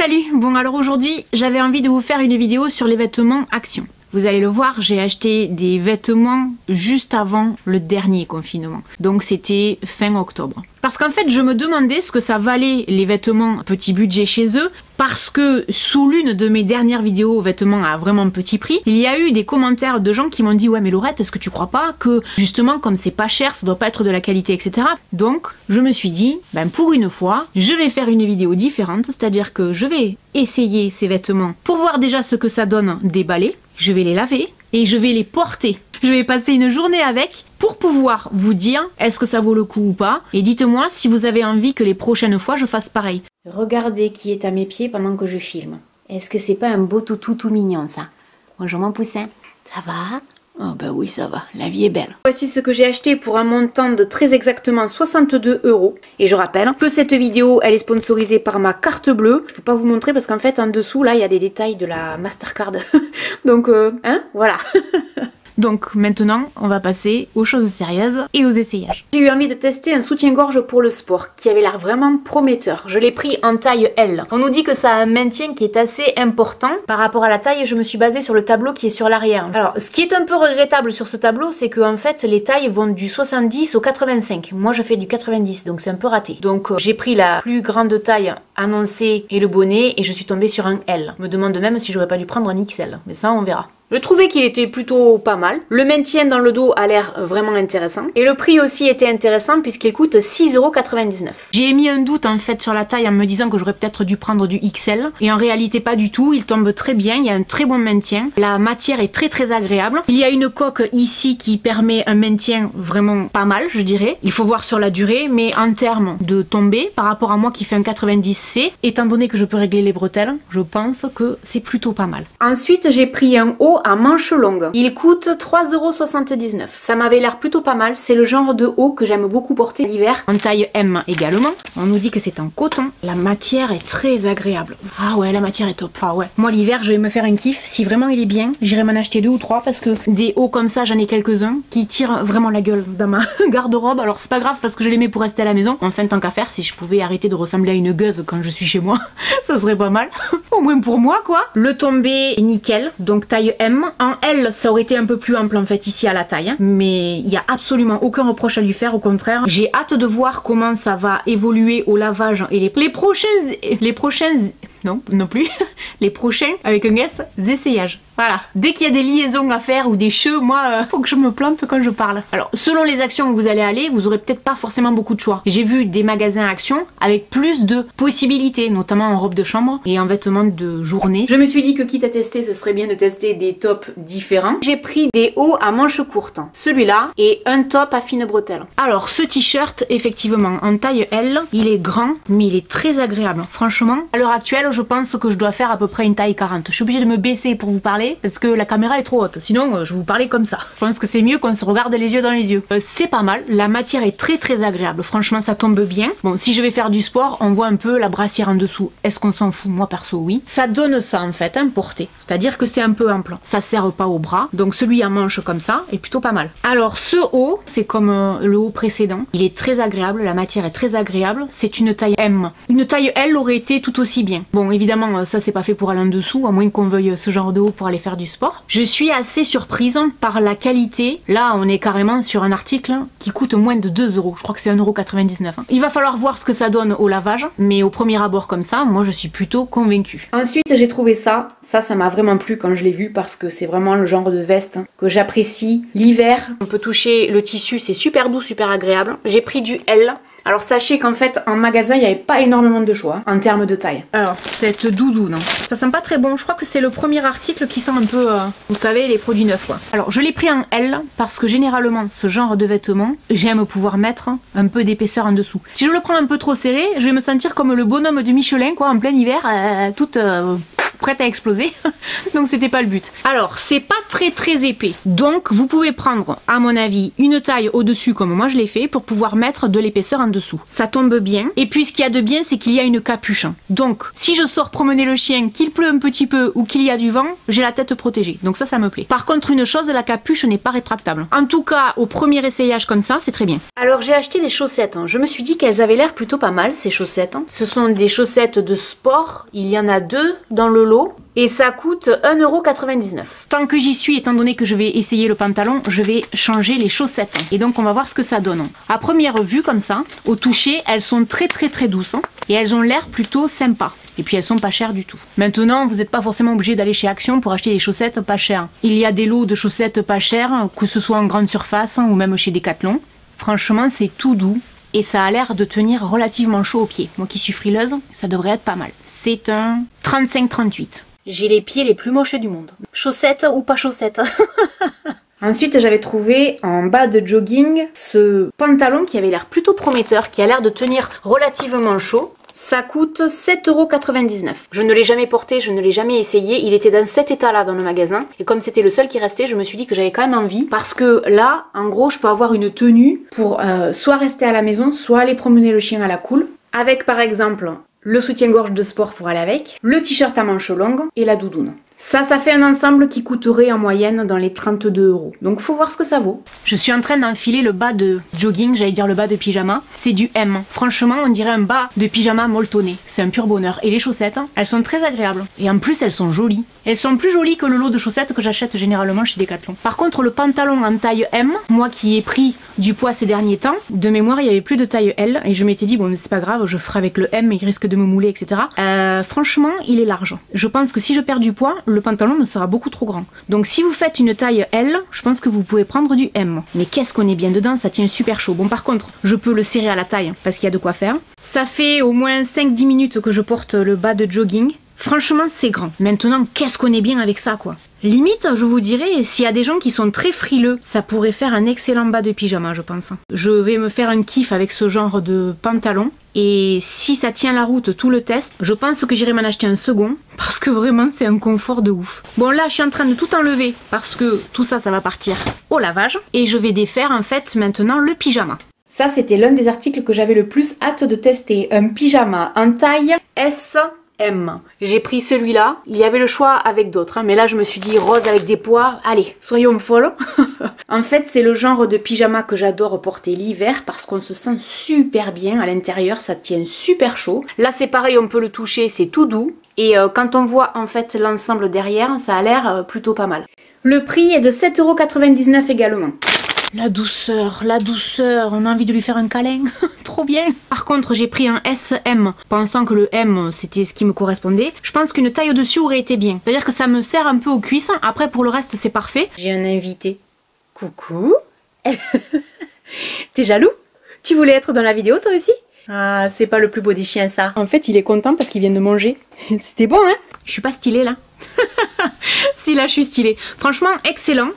Salut. Bon alors aujourd'hui j'avais envie de vous faire une vidéo sur les vêtements Action. Vous allez le voir, j'ai acheté des vêtements juste avant le dernier confinement. Donc c'était fin octobre. Parce qu'en fait je me demandais ce que ça valait les vêtements petit budget chez eux. Parce que sous l'une de mes dernières vidéos vêtements à vraiment petit prix, il y a eu des commentaires de gens qui m'ont dit ouais mais Laurette, est-ce que tu crois pas que justement comme c'est pas cher, ça doit pas être de la qualité, etc. Donc je me suis dit, ben pour une fois, je vais faire une vidéo différente, c'est-à-dire que je vais essayer ces vêtements pour voir déjà ce que ça donne déballés. Je vais les laver et je vais les porter. Je vais passer une journée avec pour pouvoir vous dire est-ce que ça vaut le coup ou pas. Et dites-moi si vous avez envie que les prochaines fois je fasse pareil. Regardez qui est à mes pieds pendant que je filme. Est-ce que c'est pas un beau toutou tout mignon ça? Bonjour mon poussin. Ça va? Oh bah oui ça va, la vie est belle. Voici ce que j'ai acheté pour un montant de très exactement 62 €. Et je rappelle que cette vidéo elle est sponsorisée par ma carte bleue. Je peux pas vous montrer parce qu'en fait en dessous là il y a des détails de la Mastercard. Donc voilà. Donc maintenant, on va passer aux choses sérieuses et aux essayages. J'ai eu envie de tester un soutien-gorge pour le sport qui avait l'air vraiment prometteur. Je l'ai pris en taille L. On nous dit que ça a un maintien qui est assez important. Par rapport à la taille, je me suis basée sur le tableau qui est sur l'arrière. Alors, ce qui est un peu regrettable sur ce tableau, c'est que en fait, les tailles vont du 70 au 85. Moi, je fais du 90, donc c'est un peu raté. Donc, j'ai pris la plus grande taille annoncée et le bonnet et je suis tombée sur un L. Je me demande même si j'aurais pas dû prendre un XL, mais ça, on verra. Je trouvais qu'il était plutôt pas mal. Le maintien dans le dos a l'air vraiment intéressant. Et le prix aussi était intéressant puisqu'il coûte 6,99 €. J'ai émis un doute en fait sur la taille en me disant que j'aurais peut-être dû prendre du XL. Et en réalité pas du tout, il tombe très bien, il y a un très bon maintien. La matière est très agréable. Il y a une coque ici qui permet un maintien vraiment pas mal je dirais. Il faut voir sur la durée, mais en termes de tombée, par rapport à moi qui fait un 90C, étant donné que je peux régler les bretelles, je pense que c'est plutôt pas mal. Ensuite j'ai pris un haut à manches longues. Il coûte 3,79 €. Ça m'avait l'air plutôt pas mal. C'est le genre de haut que j'aime beaucoup porter l'hiver. En taille M également. On nous dit que c'est en coton. La matière est très agréable. Ah ouais, la matière est top. Ah ouais. Moi l'hiver, je vais me faire un kiff. Si vraiment il est bien, j'irai m'en acheter 2 ou 3 parce que des hauts comme ça, j'en ai quelques-uns qui tirent vraiment la gueule dans ma garde-robe. Alors c'est pas grave parce que je les mets pour rester à la maison. Enfin, tant qu'à faire, si je pouvais arrêter de ressembler à une gueuse quand je suis chez moi, ça serait pas mal. Au moins pour moi quoi. Le tombé est nickel. Donc taille M. En L, ça aurait été un peu plus ample en fait ici à la taille, hein. Mais il n'y a absolument aucun reproche à lui faire, au contraire. J'ai hâte de voir comment ça va évoluer au lavage et les prochains avec un S, essayages. Voilà, dès qu'il y a des liaisons à faire ou des cheveux, moi, faut que je me plante quand je parle. Alors, selon les actions où vous allez aller, vous aurez peut-être pas forcément beaucoup de choix. J'ai vu des magasins Action avec plus de possibilités, notamment en robe de chambre et en vêtements de journée. Je me suis dit que quitte à tester, ce serait bien de tester des tops différents. J'ai pris des hauts à manches courtes, celui-là, et un top à fines bretelles. Alors, ce t-shirt, effectivement, en taille L, il est grand, mais il est très agréable. Franchement, à l'heure actuelle, je pense que je dois faire à peu près une taille 40. Je suis obligée de me baisser pour vous parler parce que la caméra est trop haute, sinon je vous parlais comme ça. Je pense que c'est mieux qu'on se regarde les yeux dans les yeux. C'est pas mal, la matière est très agréable, franchement ça tombe bien. Bon, si je vais faire du sport, on voit un peu la brassière en dessous. Est-ce qu'on s'en fout? Moi perso oui. Ça donne ça en fait, hein, porté. C'est-à-dire que c'est un peu ample. Ça sert pas au bras, donc celui à manche comme ça est plutôt pas mal. Alors ce haut, c'est comme le haut précédent. Il est très agréable, la matière est très agréable. C'est une taille M. Une taille L aurait été tout aussi bien. Bon évidemment ça c'est pas fait pour aller en dessous, à moins qu'on veuille ce genre de haut pour aller faire du sport. Je suis assez surprise par la qualité. Là on est carrément sur un article qui coûte moins de 2 €. Je crois que c'est 1,99 €. Il va falloir voir ce que ça donne au lavage, mais au premier abord comme ça, moi je suis plutôt convaincue. Ensuite j'ai trouvé ça. Ça m'a vraiment plu quand je l'ai vu parce que c'est vraiment le genre de veste que j'apprécie. L'hiver, on peut toucher le tissu, c'est super doux, super agréable. J'ai pris du L. Alors sachez qu'en fait en magasin il n'y avait pas énormément de choix en termes de taille. Alors cette doudou non, ça sent pas très bon. Je crois que c'est le premier article qui sent un peu, vous savez, les produits neufs quoi. Alors je l'ai pris en L parce que généralement ce genre de vêtements, j'aime pouvoir mettre un peu d'épaisseur en dessous. Si je le prends un peu trop serré, je vais me sentir comme le bonhomme du Michelin quoi en plein hiver, toute prête à exploser. Donc c'était pas le but. Alors c'est pas très épais. Donc vous pouvez prendre à mon avis une taille au-dessus comme moi je l'ai fait pour pouvoir mettre de l'épaisseur en dessous. Ça tombe bien. Et puis ce qu'il y a de bien c'est qu'il y a une capuche. Donc si je sors promener le chien, qu'il pleut un petit peu ou qu'il y a du vent, j'ai la tête protégée. Donc ça me plaît. Par contre une chose, la capuche n'est pas rétractable. En tout cas au premier essayage comme ça c'est très bien. Alors j'ai acheté des chaussettes. Je me suis dit qu'elles avaient l'air plutôt pas mal ces chaussettes. Ce sont des chaussettes de sport. Il y en a 2 dans le lot. Et ça coûte 1,99 €. Tant que j'y suis, étant donné que je vais essayer le pantalon, je vais changer les chaussettes. Et donc on va voir ce que ça donne. À première vue comme ça, au toucher, elles sont très douces. Et elles ont l'air plutôt sympas. Et puis elles sont pas chères du tout. Maintenant, vous n'êtes pas forcément obligé d'aller chez Action pour acheter des chaussettes pas chères. Il y a des lots de chaussettes pas chères, que ce soit en grande surface ou même chez Decathlon. Franchement, c'est tout doux. Et ça a l'air de tenir relativement chaud aux pieds. Moi qui suis frileuse, ça devrait être pas mal. C'est un 35-38. J'ai les pieds les plus moches du monde. Chaussettes ou pas chaussettes. Ensuite, j'avais trouvé en bas de jogging ce pantalon qui avait l'air plutôt prometteur, qui a l'air de tenir relativement chaud. Ça coûte 7,99 €. Je ne l'ai jamais porté, je ne l'ai jamais essayé. Il était dans cet état-là dans le magasin. Et comme c'était le seul qui restait, je me suis dit que j'avais quand même envie. Parce que là, en gros, je peux avoir une tenue pour soit rester à la maison, soit aller promener le chien à la cool. Avec par exemple le soutien-gorge de sport pour aller avec, le t-shirt à manches longues et la doudoune. Ça fait un ensemble qui coûterait en moyenne dans les 32 €. Donc faut voir ce que ça vaut. Je suis en train d'enfiler le bas de jogging, j'allais dire le bas de pyjama. C'est du M. Franchement, on dirait un bas de pyjama molletonné. C'est un pur bonheur. Et les chaussettes, elles sont très agréables. Et en plus, elles sont jolies. Elles sont plus jolies que le lot de chaussettes que j'achète généralement chez Decathlon. Par contre, le pantalon en taille M, moi qui ai pris du poids ces derniers temps, de mémoire, il y avait plus de taille L. Et je m'étais dit, bon, c'est pas grave, je ferai avec le M, il risque de me mouler, etc. Franchement, il est large. Je pense que si je perds du poids, le pantalon me sera beaucoup trop grand. Donc si vous faites une taille L, je pense que vous pouvez prendre du M. Mais qu'est-ce qu'on est bien dedans, ça tient super chaud. Bon par contre, je peux le serrer à la taille parce qu'il y a de quoi faire. Ça fait au moins 5-10 minutes que je porte le bas de jogging. Franchement, c'est grand. Maintenant, qu'est-ce qu'on est bien avec ça, quoi. Limite, je vous dirais, s'il y a des gens qui sont très frileux, ça pourrait faire un excellent bas de pyjama, je pense. Je vais me faire un kiff avec ce genre de pantalon. Et si ça tient la route tout le test, je pense que j'irai m'en acheter un second. Parce que vraiment, c'est un confort de ouf. Bon, là, je suis en train de tout enlever. Parce que tout ça, ça va partir au lavage. Et je vais défaire, en fait, maintenant, le pyjama. Ça, c'était l'un des articles que j'avais le plus hâte de tester. Un pyjama en taille S. M. J'ai pris celui-là, il y avait le choix avec d'autres, hein, mais là je me suis dit rose avec des pois, allez, soyons folles. En fait, c'est le genre de pyjama que j'adore porter l'hiver parce qu'on se sent super bien à l'intérieur, ça tient super chaud. Là c'est pareil, on peut le toucher, c'est tout doux. Et quand on voit en fait l'ensemble derrière, ça a l'air plutôt pas mal. Le prix est de 7,99 € également. La douceur, on a envie de lui faire un câlin, trop bien. Par contre, j'ai pris un SM, pensant que le M, c'était ce qui me correspondait. Je pense qu'une taille au-dessus aurait été bien. C'est-à-dire que ça me sert un peu aux cuisses, après pour le reste, c'est parfait. J'ai un invité. Coucou. T'es jaloux? Tu voulais être dans la vidéo toi aussi? Ah, c'est pas le plus beau des chiens ça. En fait, il est content parce qu'il vient de manger. C'était bon, hein? Je suis pas stylée là. Si là, je suis stylée. Franchement, excellent.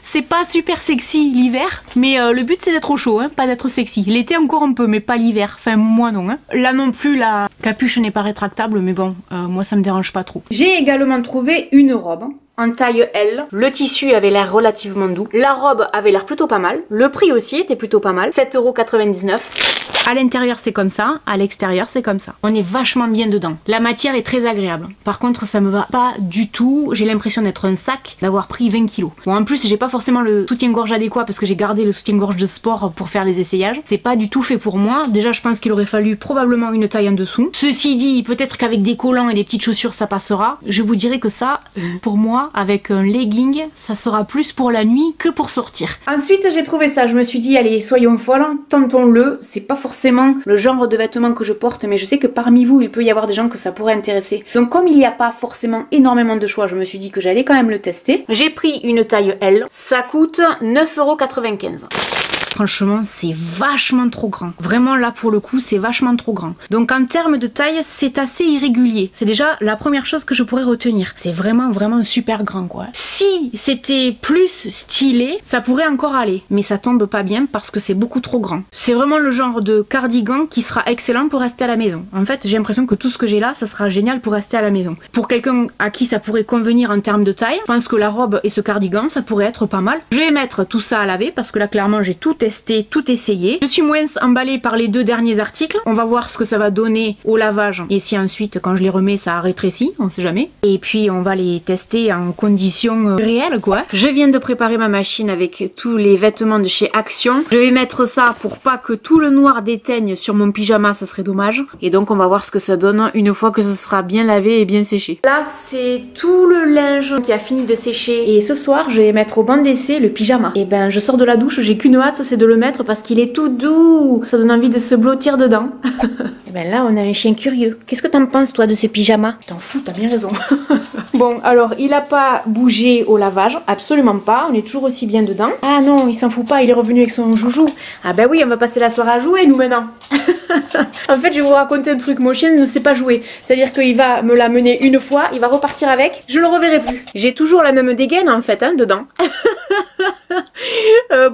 C'est pas super sexy l'hiver, mais le but c'est d'être au chaud, hein, pas d'être sexy. L'été encore un peu, mais pas l'hiver. Enfin, moi non. Hein. Là non plus, la capuche n'est pas rétractable, mais bon, moi ça me dérange pas trop. J'ai également trouvé une robe en taille L. Le tissu avait l'air relativement doux. La robe avait l'air plutôt pas mal. Le prix aussi était plutôt pas mal. 7,99 €. À l'intérieur c'est comme ça, à l'extérieur c'est comme ça. On est vachement bien dedans. La matière est très agréable. Par contre ça me va pas du tout. J'ai l'impression d'être un sac, d'avoir pris 20 kilos. Bon en plus j'ai pas forcément le soutien-gorge adéquat parce que j'ai gardé le soutien-gorge de sport pour faire les essayages. C'est pas du tout fait pour moi. Déjà je pense qu'il aurait fallu probablement une taille en dessous. Ceci dit, peut-être qu'avec des collants et des petites chaussures ça passera. Je vous dirais que ça, pour moi, avec un legging, ça sera plus pour la nuit que pour sortir. Ensuite j'ai trouvé ça, je me suis dit allez soyons folles, tentons-le. C'est pas forcément le genre de vêtements que je porte, mais je sais que parmi vous il peut y avoir des gens que ça pourrait intéresser. Donc comme il n'y a pas forcément énormément de choix, je me suis dit que j'allais quand même le tester. J'ai pris une taille L, ça coûte 9,95 €. Franchement, c'est vachement trop grand. Vraiment, là, pour le coup, c'est vachement trop grand. Donc, en termes de taille, c'est assez irrégulier. C'est déjà la première chose que je pourrais retenir. C'est vraiment, vraiment super grand, quoi. Si c'était plus stylé, ça pourrait encore aller. Mais ça tombe pas bien parce que c'est beaucoup trop grand. C'est vraiment le genre de cardigan qui sera excellent pour rester à la maison. En fait, j'ai l'impression que tout ce que j'ai là, ça sera génial pour rester à la maison. Pour quelqu'un à qui ça pourrait convenir en termes de taille, je pense que la robe et ce cardigan, ça pourrait être pas mal. Je vais mettre tout ça à laver parce que là, clairement, j'ai tout testé, tout essayé. Je suis moins emballée par les 2 derniers articles. On va voir ce que ça va donner au lavage et si ensuite, quand je les remets, ça a rétréci, on sait jamais. Et puis, on va les tester en conditions réelles, quoi. Je viens de préparer ma machine avec tous les vêtements de chez Action. Je vais mettre ça pour pas que tout le noir déteigne sur mon pyjama, ça serait dommage. Et donc, on va voir ce que ça donne une fois que ce sera bien lavé et bien séché. Là, c'est tout le linge qui a fini de sécher. Et ce soir, je vais mettre au banc d'essai le pyjama. Et ben, je sors de la douche, j'ai qu'une hâte, c'est de le mettre parce qu'il est tout doux. Ça donne envie de se blottir dedans. Et ben là, on a un chien curieux. Qu'est-ce que t'en penses, toi, de ce pyjama? T'en fous, t'as bien raison. Bon, alors, il a pas bougé au lavage, absolument pas. On est toujours aussi bien dedans. Ah non, il s'en fout pas, il est revenu avec son joujou. Ah ben oui, on va passer la soirée à jouer, nous, maintenant. En fait, je vais vous raconter un truc. Mon chien ne sait pas jouer. C'est-à-dire qu'il va me l'amener une fois, il va repartir avec, je le reverrai plus. J'ai toujours la même dégaine, en fait, hein, dedans.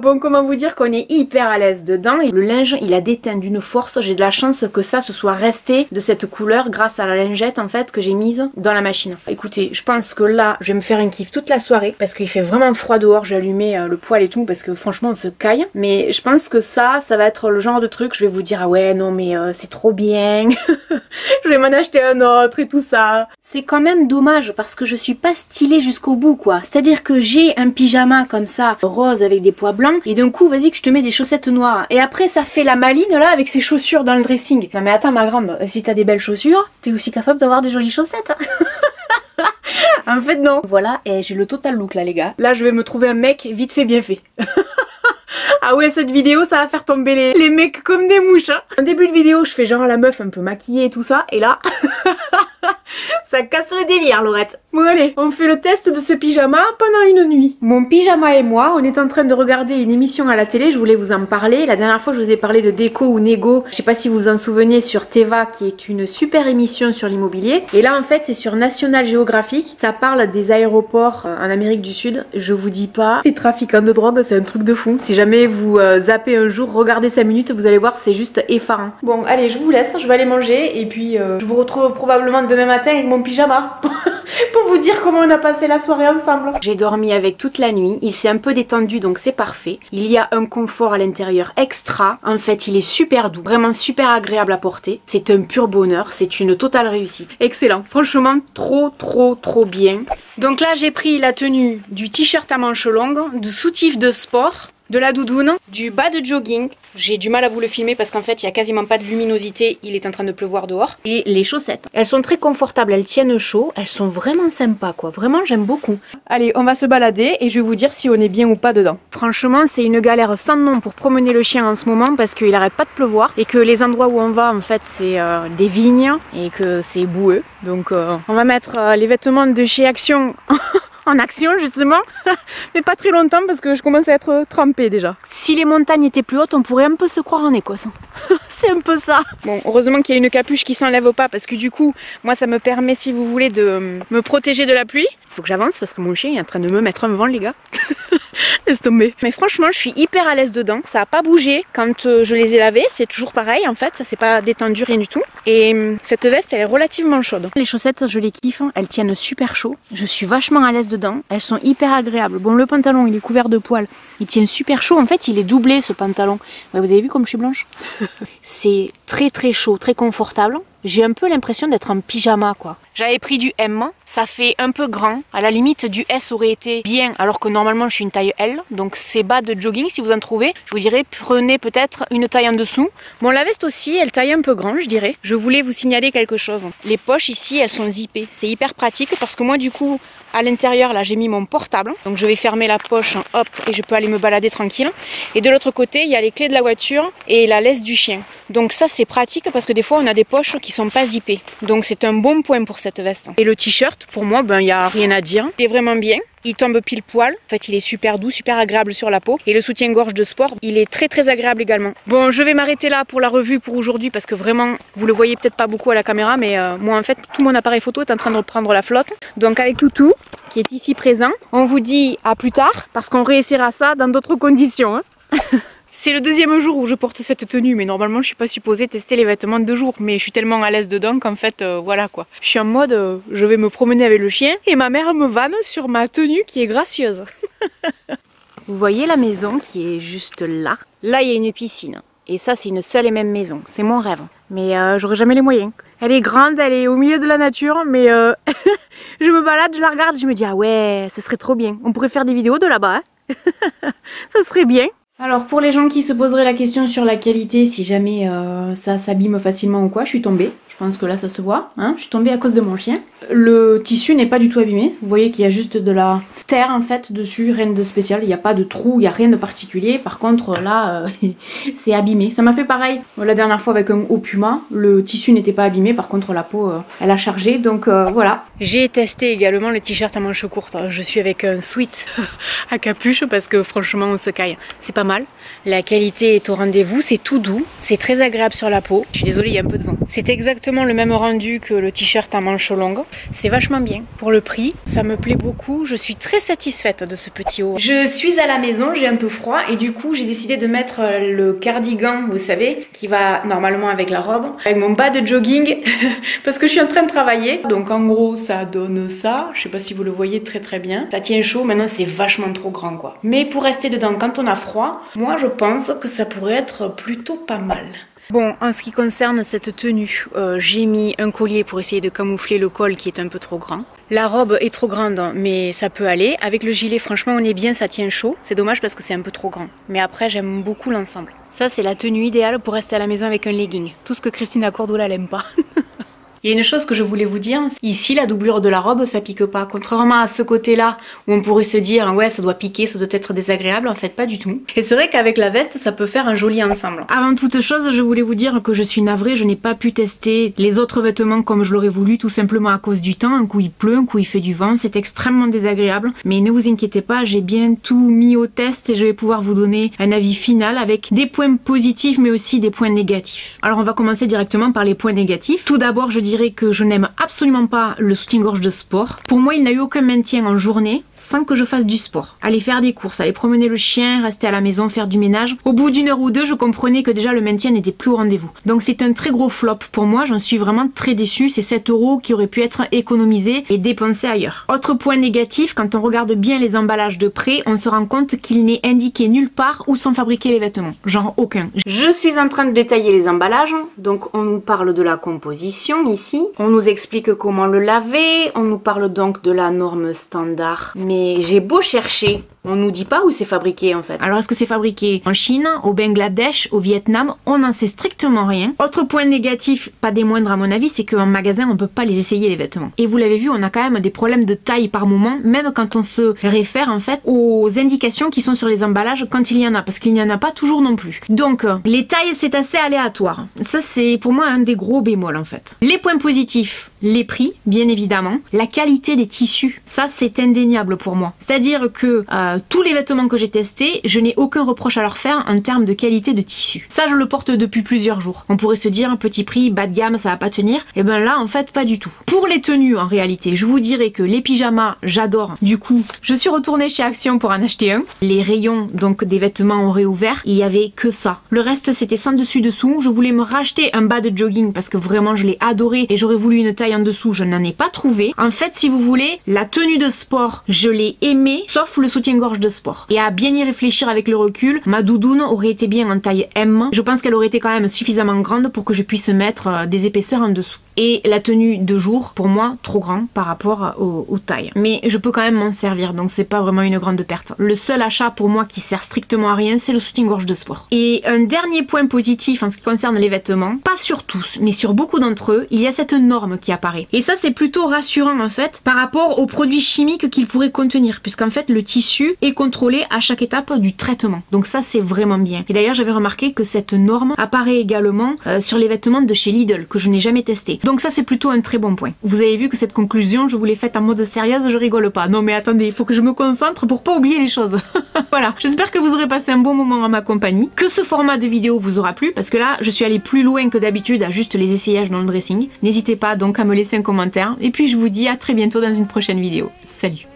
Bon, comment vous dire qu'on est hyper à l'aise dedans. Et le linge, il a déteint d'une force. J'ai de la chance que ça se soit resté de cette couleur grâce à la lingette, en fait, que j'ai mise dans la machine. Écoutez, je pense que là, je vais me faire un kiff toute la soirée parce qu'il fait vraiment froid dehors. J'ai allumé le poêle et tout parce que franchement, on se caille. Mais je pense que ça va être le genre de truc, je vais vous dire, ah ouais, non, mais c'est trop bien. Je vais m'en acheter un autre et tout ça. C'est quand même dommage parce que je suis pas stylée jusqu'au bout, quoi. C'est-à-dire que j'ai un pyjama comme ça, rose avec des pois blancs, et d'un coup, vas-y que je te mets des chaussettes noires. Et après, ça fait la maline, là, avec ses chaussures dans le dressing. Non mais attends, ma grande, si t'as des belles chaussures, t'es aussi capable d'avoir des jolies chaussettes. En fait, non. Voilà, et j'ai le total look, là, les gars. Là, je vais me trouver un mec vite fait, bien fait. Ah ouais, cette vidéo, ça va faire tomber les mecs comme des mouches, hein. En début de vidéo, je fais genre la meuf un peu maquillée et tout ça, et là... Ça casse le délire, Laurette. Bon allez, on fait le test de ce pyjama pendant une nuit. Mon pyjama et moi, on est en train de regarder une émission à la télé, je voulais vous en parler. La dernière fois, je vous ai parlé de Déco ou Négo. Je sais pas si vous vous en souvenez, sur Teva, qui est une super émission sur l'immobilier. Et là, en fait, c'est sur National Geographic. Ça parle des aéroports en Amérique du Sud. Je vous dis pas, les trafiquants de drogue, c'est un truc de fou. Si jamais vous zappez un jour, regardez 5 minutes, vous allez voir, c'est juste effarant. Bon, allez, je vous laisse, je vais aller manger. Et puis, je vous retrouve probablement demain matin avec mon pyjama pour vous dire comment on a passé la soirée ensemble. J'ai dormi avec toute la nuit, il s'est un peu détendu donc c'est parfait. Il y a un confort à l'intérieur extra, en fait il est super doux, vraiment super agréable à porter. C'est un pur bonheur, c'est une totale réussite. Excellent, franchement trop bien. Donc là j'ai pris la tenue du t-shirt à manches longues, du soutif de sport, de la doudoune, du bas de jogging. J'ai du mal à vous le filmer parce qu'en fait il n'y a quasiment pas de luminosité, il est en train de pleuvoir dehors. Et les chaussettes. Elles sont très confortables, elles tiennent chaud, elles sont vraiment sympas quoi, vraiment j'aime beaucoup. Allez, on va se balader et je vais vous dire si on est bien ou pas dedans. Franchement c'est une galère sans nom pour promener le chien en ce moment parce qu'il arrête pas de pleuvoir et que les endroits où on va en fait c'est des vignes et que c'est boueux. Donc on va mettre les vêtements de chez Action en action justement, mais pas très longtemps parce que je commence à être trempée déjà. Si les montagnes étaient plus hautes, on pourrait un peu se croire en Écosse. C'est un peu ça. Bon, heureusement qu'il y a une capuche qui s'enlève pas parce que du coup, moi ça me permet, si vous voulez, de me protéger de la pluie. Faut que j'avance parce que mon chien est en train de me mettre un vent, les gars. Laisse tomber. Mais franchement, je suis hyper à l'aise dedans. Ça a pas bougé quand je les ai lavés. C'est toujours pareil en fait. Ça s'est pas détendu, rien du tout. Et cette veste, elle est relativement chaude. Les chaussettes, je les kiffe. Elles tiennent super chaud. Je suis vachement à l'aise dedans. Elles sont hyper agréables. Bon, le pantalon, il est couvert de poils. Il tient super chaud. En fait, il est doublé ce pantalon. Ouais, vous avez vu comme je suis blanche? C'est très chaud, très confortable. J'ai un peu l'impression d'être en pyjama quoi. J'avais pris du M, ça fait un peu grand. À la limite du S aurait été bien alors que normalement je suis une taille L. Donc c'est bas de jogging si vous en trouvez. Je vous dirais prenez peut-être une taille en dessous. Bon la veste aussi elle taille un peu grand je dirais. Je voulais vous signaler quelque chose. Les poches ici elles sont zippées. C'est hyper pratique parce que moi du coup à l'intérieur là j'ai mis mon portable. Donc je vais fermer la poche hop et je peux aller me balader tranquille. Et de l'autre côté il y a les clés de la voiture et la laisse du chien. Donc ça c'est pratique parce que des fois on a des poches qui sont pas zippées. Donc c'est un bon point pour cette veste. Et le t-shirt pour moi ben il n'y a rien à dire. Il est vraiment bien. il tombe pile poil. En fait, il est super doux, super agréable sur la peau. Et le soutien-gorge de sport, il est très agréable également. Bon, je vais m'arrêter là pour la revue pour aujourd'hui parce que vraiment, vous le voyez peut-être pas beaucoup à la caméra, mais moi en fait, tout mon appareil photo est en train de reprendre la flotte. Donc avec Toutou, qui est ici présent, on vous dit à plus tard parce qu'on réessayera ça dans d'autres conditions. Hein. C'est le deuxième jour où je porte cette tenue, mais normalement je suis pas supposée tester les vêtements de jour, mais je suis tellement à l'aise dedans qu'en fait voilà quoi. Je suis en mode je vais me promener avec le chien et ma mère me vanne sur ma tenue qui est gracieuse. Vous voyez la maison qui est juste là. Là il y a une piscine et ça c'est une seule et même maison, c'est mon rêve. Mais j'aurais jamais les moyens. Elle est grande, elle est au milieu de la nature, mais je me balade, je la regarde, je me dis ah ouais, ce serait trop bien. On pourrait faire des vidéos de là-bas, hein. Ça serait bien. Alors pour les gens qui se poseraient la question sur la qualité, si jamais ça s'abîme facilement ou quoi, je suis tombée. Je pense que là ça se voit, hein. Je suis tombée à cause de mon chien. Le tissu n'est pas du tout abîmé. Vous voyez qu'il y a juste de la terre en fait dessus, rien de spécial. Il n'y a pas de trou, il n'y a rien de particulier. Par contre là, c'est abîmé. Ça m'a fait pareil la dernière fois avec un haut puma. Le tissu n'était pas abîmé, par contre la peau, elle a chargé. Donc voilà. J'ai testé également le t-shirt à manches courtes. Je suis avec un sweat à capuche parce que franchement on se caille. C'est pas mal. La qualité est au rendez-vous, c'est tout doux, c'est très agréable sur la peau. Je suis désolée, il y a un peu de vent. C'est exactement le même rendu que le t-shirt à manches longues. C'est vachement bien. Pour le prix, ça me plaît beaucoup. Je suis très satisfaite de ce petit haut. Je suis à la maison, j'ai un peu froid et du coup j'ai décidé de mettre le cardigan, vous savez, qui va normalement avec la robe, avec mon bas de jogging parce que je suis en train de travailler. Donc en gros ça donne ça. Je sais pas si vous le voyez très bien. Ça tient chaud, maintenant c'est vachement trop grand quoi. Mais pour rester dedans quand on a froid, moi je pense que ça pourrait être plutôt pas mal. Bon, en ce qui concerne cette tenue, j'ai mis un collier pour essayer de camoufler le col qui est un peu trop grand. La robe est trop grande, mais ça peut aller. Avec le gilet, franchement, on est bien, ça tient chaud. C'est dommage parce que c'est un peu trop grand. Mais après, j'aime beaucoup l'ensemble. Ça, c'est la tenue idéale pour rester à la maison avec un legging. Tout ce que Christina Cordula n'aime pas. Il y a une chose que je voulais vous dire, ici la doublure de la robe ça pique pas, contrairement à ce côté là où on pourrait se dire ouais ça doit piquer, ça doit être désagréable, en fait pas du tout. Et c'est vrai qu'avec la veste ça peut faire un joli ensemble. Avant toute chose je voulais vous dire que je suis navrée, je n'ai pas pu tester les autres vêtements comme je l'aurais voulu tout simplement à cause du temps, un coup il pleut, un coup il fait du vent, c'est extrêmement désagréable. Mais ne vous inquiétez pas, j'ai bien tout mis au test et je vais pouvoir vous donner un avis final avec des points positifs mais aussi des points négatifs. Alors on va commencer directement par les points négatifs. Tout d'abord je dirais que je n'aime absolument pas le soutien-gorge de sport. Pour moi, il n'a eu aucun maintien en journée sans que je fasse du sport. Aller faire des courses, aller promener le chien, rester à la maison, faire du ménage. Au bout d'une heure ou deux, je comprenais que déjà le maintien n'était plus au rendez-vous. Donc c'est un très gros flop pour moi, j'en suis vraiment très déçue. C'est 7 € qui auraient pu être économisés et dépensés ailleurs. Autre point négatif, quand on regarde bien les emballages de près, on se rend compte qu'il n'est indiqué nulle part où sont fabriqués les vêtements. Genre aucun. Je suis en train de détailler les emballages, donc on nous parle de la composition ici. On nous explique comment le laver, on nous parle donc de la norme standard. Mais j'ai beau chercher, on nous dit pas où c'est fabriqué en fait. Alors est-ce que c'est fabriqué en Chine, au Bangladesh, au Vietnam? On n'en sait strictement rien. Autre point négatif, pas des moindres à mon avis, c'est qu'en magasin on peut pas les essayer les vêtements. Et vous l'avez vu, on a quand même des problèmes de taille par moment, même quand on se réfère en fait aux indications qui sont sur les emballages quand il y en a, parce qu'il n'y en a pas toujours non plus. Donc les tailles c'est assez aléatoire. Ça c'est pour moi un des gros bémols en fait. Les points positifs, les prix bien évidemment, la qualité des tissus, ça c'est indéniable pour moi. C'est-à-dire que tous les vêtements que j'ai testés, je n'ai aucun reproche à leur faire en termes de qualité de tissu. Ça je le porte depuis plusieurs jours. On pourrait se dire un petit prix, bas de gamme, ça va pas tenir. Et ben là en fait pas du tout. Pour les tenues en réalité, je vous dirais que les pyjamas, j'adore. Du coup, je suis retournée chez Action pour en acheter un. Les rayons donc des vêtements ont réouvert, il y avait que ça. Le reste c'était sans dessus dessous. Je voulais me racheter un bas de jogging parce que vraiment je l'ai adoré et j'aurais voulu une taille en dessous, je n'en ai pas trouvé. En fait si vous voulez, la tenue de sport, je l'ai aimée, sauf le soutien-gorge de sport. Et à bien y réfléchir avec le recul, ma doudoune aurait été bien en taille M. Je pense qu'elle aurait été quand même suffisamment grande pour que je puisse mettre des épaisseurs en dessous. Et la tenue de jour, pour moi, trop grand par rapport aux tailles. Mais je peux quand même m'en servir, donc c'est pas vraiment une grande perte. Le seul achat pour moi qui sert strictement à rien, c'est le soutien-gorge de sport. Et un dernier point positif en ce qui concerne les vêtements, pas sur tous, mais sur beaucoup d'entre eux, il y a cette norme qui apparaît. Et ça c'est plutôt rassurant en fait, par rapport aux produits chimiques qu'ils pourraient contenir, puisqu'en fait le tissu est contrôlé à chaque étape du traitement. Donc ça c'est vraiment bien. Et d'ailleurs j'avais remarqué que cette norme apparaît également sur les vêtements de chez Lidl, que je n'ai jamais testé. Donc ça c'est plutôt un très bon point. Vous avez vu que cette conclusion, je vous l'ai faite en mode sérieuse, je rigole pas. Non mais attendez, il faut que je me concentre pour pas oublier les choses. Voilà, j'espère que vous aurez passé un bon moment en ma compagnie, que ce format de vidéo vous aura plu, parce que là, je suis allée plus loin que d'habitude à juste les essayages dans le dressing. N'hésitez pas donc à me laisser un commentaire, et puis je vous dis à très bientôt dans une prochaine vidéo. Salut!